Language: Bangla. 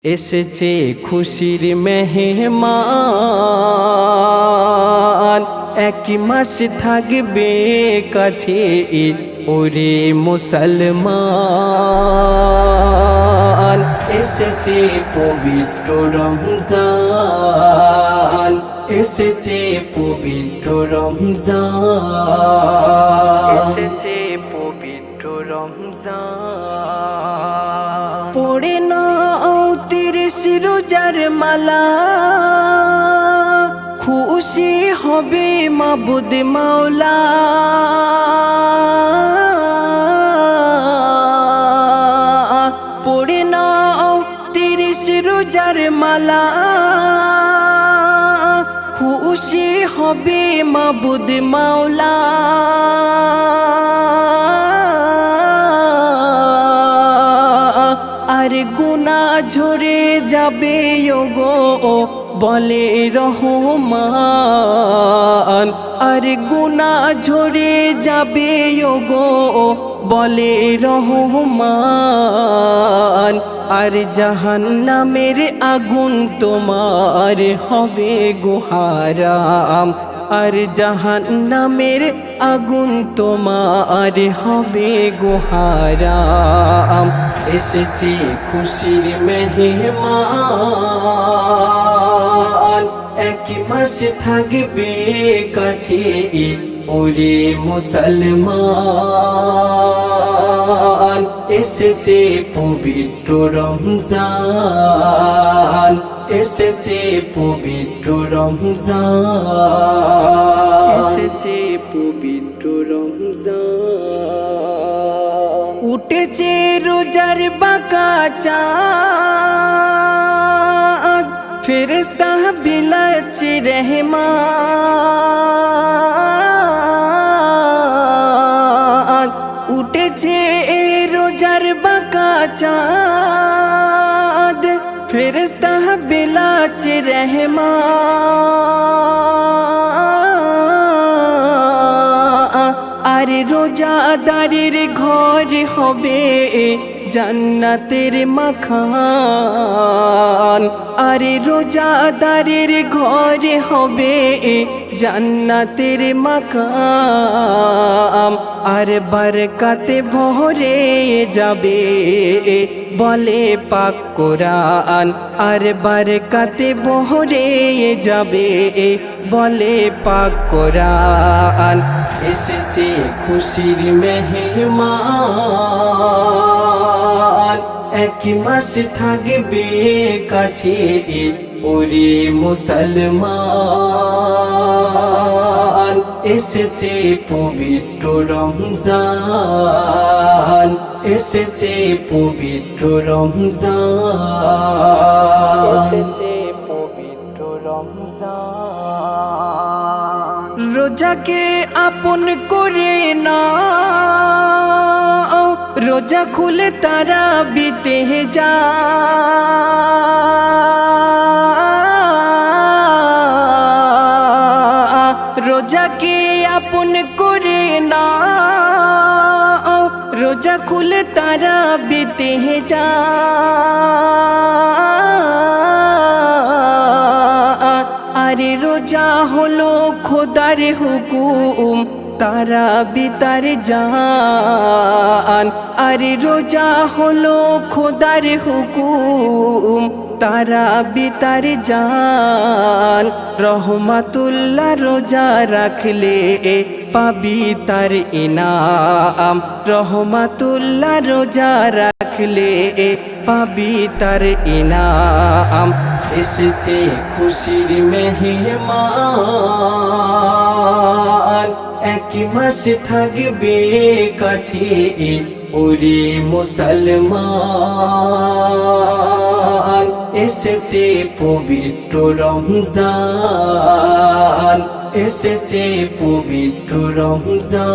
এসেছে খুশির মেহমান, এক মাস থাকবে কাছে ওরে মুসলমান। এসেছে পবিত্র রমজান, এসেছে পবিত্র রমজান, এসেছে পবিত্র রমজান। পড়ে না ৩০ রোজার মালা, খুশি হবে মাবুদ মাওলা। পড়ে না ৩০ রোজার মালা, খুশি হবে মাবুদ মাওলা। আর গুনাহ ঝরে যাবে ওগো বলে রহমান। আর গুনাহ ঝরে যাবে ওগো বলে রহমান। আর জাহান্নামের আগুন তোমার হবে গো হারাম। আর জাহান্নামের আগুন তোমার হবে গো হারাম। এসেছে খুশির মেহমান, এক মাস থাকবে কাছে ওরে মুসলমান। এসেছে পবিত্র রমজান, এসেছে পবিত্র রমজান, এসেছে পবিত্র রমজান। উঠেছে রোজার বাঁকা চাঁদ, ফেরেশতা বিলাচ্ছে রহমান। উঠেছে রোজার বাঁকা চাঁদ, ফেরেশতা বিলাচ্ছে রহমান। আর রোজাদারের ঘর হবে জান্নাতের মাখান। আর রোজাদারের ঘর হবে জান্নাতের মাকাম। আর বরকতে ভরে যাবে বলে পাক কোরআন। আর বরকতে ভরে যাবে বলে পাক কোরআন। এসেছে খুশির মেহমান, এক মাস থাকবে কাছে ওরে মুসলমান। এসেছে পবিত্র রমজান, এসেছে পবিত্র রমজান, এসেছে পবিত্র রমজান। রোজাকে আপন করে না, রোজা খুলে তারা বিতে যা। রোজাকে আপন করে না, রোজা খুলে তারা বিতে যা। আরে রোজা হলো খোদার হুকুম, তারা বিতার জান। আরে রোজা হলো খোদার হুকুম, তারা বিতার জান। রহমাতুল্লাহ রোজা রাখলে পাবি তার ইনাম। রহমাতুল্লাহ রোজা রাখলে পাবি তার ইনাম। এসেছে খুশির মেহমান, এক মাস থাকবে কাছে ওরে মুসলমান। এসেছে পবিত্র রমজান, এসেছে পবিত্র রমজান।